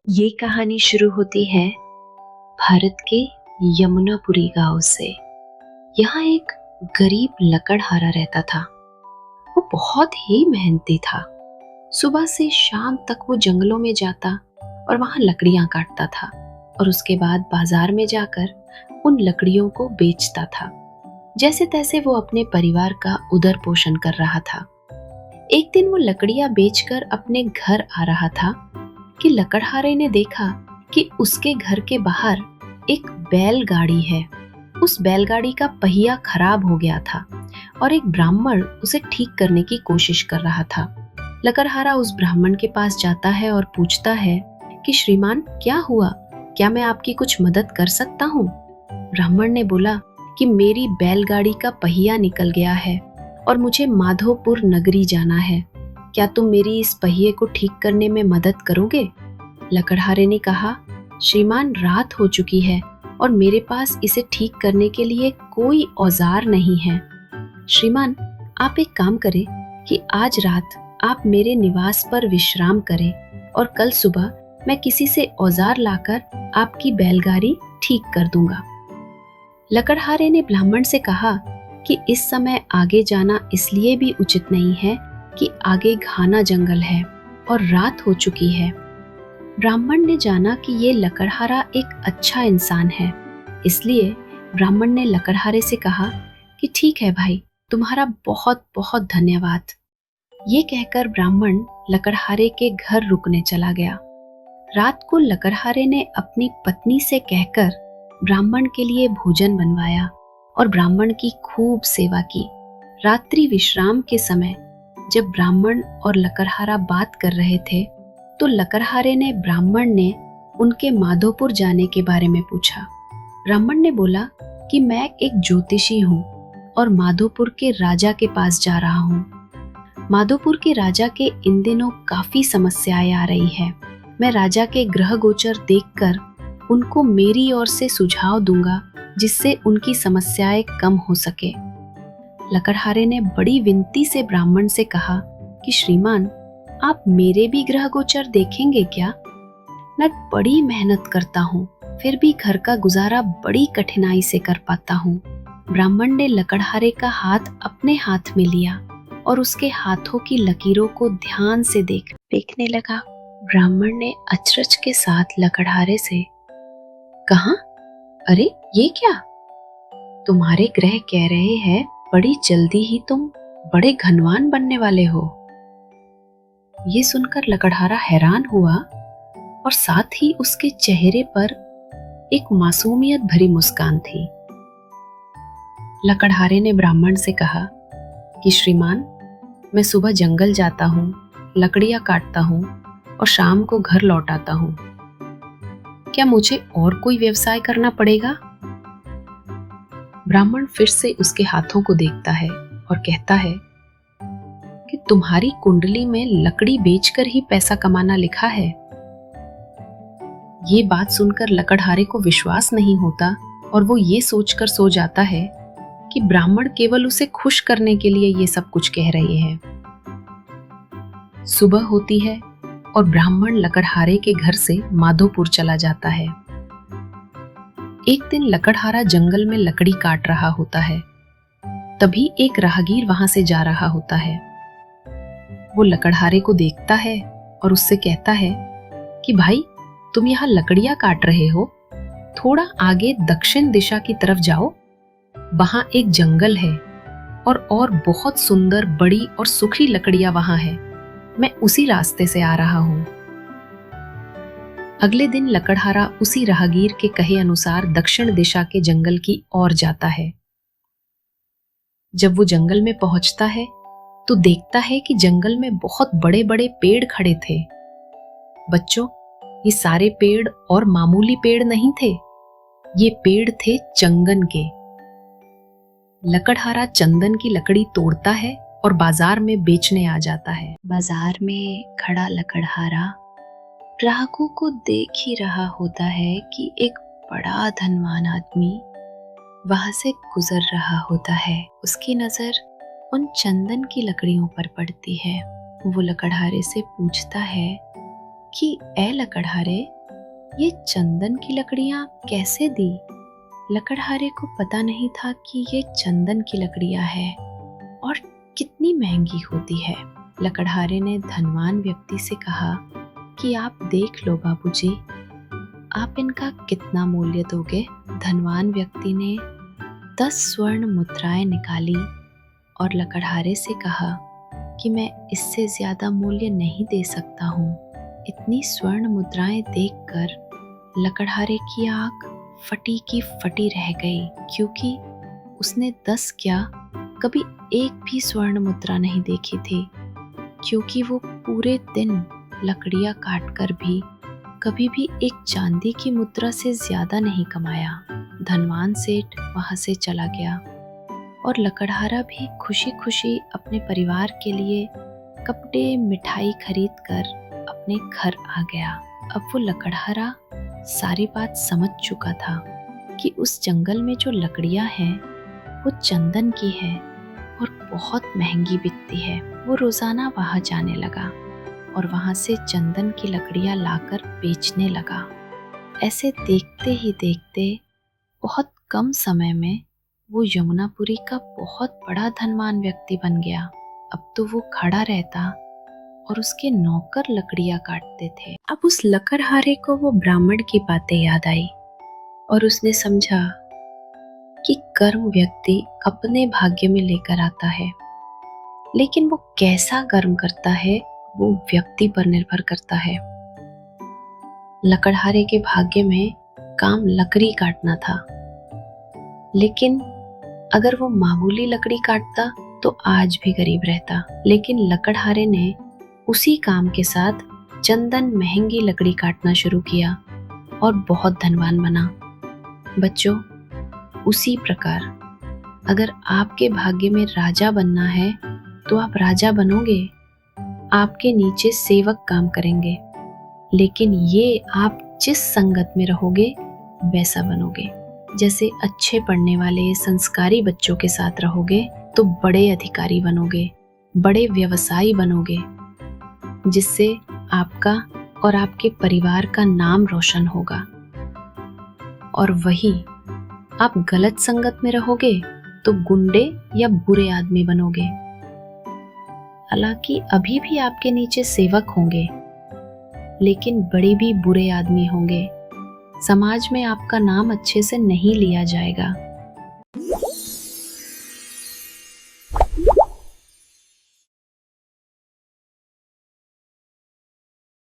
ये कहानी शुरू होती है भारत के यमुनापुरी गांव से। यहाँ एक गरीब लकड़हारा रहता था। वो बहुत ही मेहनती था। सुबह से शाम तक वो जंगलों में जाता और वहाँ लकड़ियाँ काटता था और उसके बाद बाजार में जाकर उन लकड़ियों को बेचता था। जैसे तैसे वो अपने परिवार का उदर पोषण कर रहा था। एक दिन वो लकड़ियाँ बेचकर अपने घर आ रहा था कि लकड़हारे ने देखा कि उसके घर के बाहर एक बैलगाड़ी है। उस बैलगाड़ी का पहिया खराब हो गया था और एक ब्राह्मण उसे ठीक करने की कोशिश कर रहा था। लकड़हारा उस ब्राह्मण के पास जाता है और पूछता है कि श्रीमान, क्या हुआ? क्या मैं आपकी कुछ मदद कर सकता हूँ? ब्राह्मण ने बोला कि मेरी बैलगाड़ी का पहिया निकल गया है और मुझे माधोपुर नगरी जाना है। क्या तुम मेरी इस पहिए को ठीक करने में मदद करोगे? लकड़हारे ने कहा, श्रीमान, रात हो चुकी है और मेरे पास इसे ठीक करने के लिए कोई औजार नहीं है। श्रीमान, आप एक काम करें कि आज रात आप मेरे निवास पर विश्राम करें और कल सुबह मैं किसी से औजार लाकर आपकी बैलगाड़ी ठीक कर दूंगा। लकड़हारे ने ब्राह्मण से कहा कि इस समय आगे जाना इसलिए भी उचित नहीं है कि आगे घना जंगल है और रात हो चुकी है। ब्राह्मण ने जाना कि ये लकड़हारा एक अच्छा इंसान है, इसलिए ब्राह्मण ने लकड़हारे से कहा कि ठीक है भाई, तुम्हारा बहुत बहुत धन्यवाद। ये कहकर ब्राह्मण लकड़हारे के घर रुकने चला गया। रात को लकड़हारे ने अपनी पत्नी से कहकर ब्राह्मण के लिए भोजन बनवाया और ब्राह्मण की खूब सेवा की। रात्रि विश्राम के समय जब ब्राह्मण और लकड़हारा बात कर रहे थे तो लकड़हारे ने ब्राह्मण ने उनके माधोपुर जाने के बारे में पूछा। ब्राह्मण ने बोला कि मैं एक ज्योतिषी हूँ और माधोपुर के राजा के पास जा रहा हूँ। माधोपुर के राजा के इन दिनों काफी समस्याएं आ रही है। मैं राजा के ग्रह गोचर देखकर उनको मेरी ओर से सुझाव दूंगा जिससे उनकी समस्याएं कम हो सके। लकड़हारे ने बड़ी विनती से ब्राह्मण से कहा कि श्रीमान, आप मेरे भी ग्रह गोचर देखेंगे क्या? मैं बड़ी मेहनत करता हूँ, फिर भी घर का गुजारा बड़ी कठिनाई से कर पाता हूँ। ब्राह्मण ने लकड़हारे का हाथ अपने हाथ में लिया और उसके हाथों की लकीरों को ध्यान से देखने लगा। ब्राह्मण ने अचरज के साथ लकड़हारे से कहा, अरे ये क्या? तुम्हारे ग्रह कह रहे हैं बड़ी जल्दी ही तुम बड़े धनवान बनने वाले हो। ये सुनकर लकड़हारा हैरान हुआ और साथ ही उसके चेहरे पर एक मासूमियत भरी मुस्कान थी। लकड़हारे ने ब्राह्मण से कहा कि श्रीमान, मैं सुबह जंगल जाता हूँ, लकड़ियाँ काटता हूँ और शाम को घर लौट आता हूँ। क्या मुझे और कोई व्यवसाय करना पड़ेगा? ब्राह्मण फिर से उसके हाथों को देखता है और कहता है कि तुम्हारी कुंडली में लकड़ी बेचकर ही पैसा कमाना लिखा है। ये बात सुनकर लकड़हारे को विश्वास नहीं होता और वो ये सोचकर सो जाता है कि ब्राह्मण केवल उसे खुश करने के लिए ये सब कुछ कह रहे हैं। सुबह होती है और ब्राह्मण लकड़हारे के घर से माधोपुर चला जाता है। एक दिन लकड़हारा जंगल में लकड़ी काट रहा होता है। तभी एक राहगीर वहां से जा रहा होता है। वो लकड़हारे को देखता है और उससे कहता है कि भाई, तुम यहाँ लकड़ियां काट रहे हो, थोड़ा आगे दक्षिण दिशा की तरफ जाओ, वहां एक जंगल है और बहुत सुंदर बड़ी और सूखी लकड़ियां वहां है। मैं उसी रास्ते से आ रहा हूं। अगले दिन लकड़हारा उसी राहगीर के कहे अनुसार दक्षिण दिशा के जंगल की ओर जाता है। जब वो जंगल में पहुंचता है तो देखता है कि जंगल में बहुत बड़े बड़े पेड़ खड़े थे। बच्चों, ये सारे पेड़ और मामूली पेड़ नहीं थे, ये पेड़ थे चंदन के। लकड़हारा चंदन की लकड़ी तोड़ता है और बाजार में बेचने आ जाता है। बाजार में खड़ा लकड़हारा ग्राहकों को देख ही रहा होता है कि एक बड़ा धनवान आदमी वहां से गुजर रहा होता है। उसकी नजर उन चंदन की लकड़ियों पर पड़ती है। वो लकड़हारे से पूछता है कि ए लकड़हारे, ये चंदन की लकड़ियां कैसे दी? लकड़हारे को पता नहीं था कि ये चंदन की लकड़ियां है और कितनी महंगी होती है। लकड़हारे ने धनवान व्यक्ति से कहा कि आप देख लो बाबूजी, आप इनका कितना मूल्य दोगे? धनवान व्यक्ति ने 10 स्वर्ण मुद्राएं निकाली और लकड़हारे से कहा कि मैं इससे ज्यादा मूल्य नहीं दे सकता हूँ। इतनी स्वर्ण मुद्राएं देखकर लकड़हारे की आंख फटी की फटी रह गई, क्योंकि उसने 10 क्या कभी एक भी स्वर्ण मुद्रा नहीं देखी थी, क्योंकि वो पूरे दिन लकड़ियां काटकर भी कभी भी एक चांदी की मुद्रा से ज्यादा नहीं कमाया। धनवान सेठ वहां से चला गया और लकड़हारा भी खुशी खुशी अपने परिवार के लिए कपड़े मिठाई खरीद कर अपने घर आ गया। अब वो लकड़हारा सारी बात समझ चुका था कि उस जंगल में जो लकड़ियां हैं वो चंदन की है और बहुत महंगी बिकती है। वो रोजाना वहां जाने लगा और वहां से चंदन की लकड़ियां लाकर बेचने लगा। ऐसे देखते ही देखते बहुत कम समय में वो यमुनापुरी का बहुत बड़ा धनवान व्यक्ति बन गया। अब तो वो खड़ा रहता और उसके नौकर लकड़ियां काटते थे। अब उस लकड़हारे को वो ब्राह्मण की बातें याद आई और उसने समझा कि कर्म व्यक्ति अपने भाग्य में लेकर आता है, लेकिन वो कैसा कर्म करता है वो व्यक्ति पर निर्भर करता है। लकड़हारे के भाग्य में काम लकड़ी काटना था, लेकिन अगर वो मामूली लकड़ी काटता तो आज भी गरीब रहता। लेकिन लकड़हारे ने उसी काम के साथ चंदन महंगी लकड़ी काटना शुरू किया और बहुत धनवान बना। बच्चों, उसी प्रकार अगर आपके भाग्य में राजा बनना है तो आप राजा बनोगे। आपके नीचे सेवक काम करेंगे, लेकिन ये आप जिस संगत में रहोगे वैसा बनोगे। जैसे अच्छे पढ़ने वाले संस्कारी बच्चों के साथ रहोगे तो बड़े अधिकारी बनोगे, बड़े व्यवसायी बनोगे, जिससे आपका और आपके परिवार का नाम रोशन होगा। और वही आप गलत संगत में रहोगे तो गुंडे या बुरे आदमी बनोगे। हालांकि अभी भी आपके नीचे सेवक होंगे, लेकिन बड़े भी बुरे आदमी होंगे। समाज में आपका नाम अच्छे से नहीं लिया जाएगा।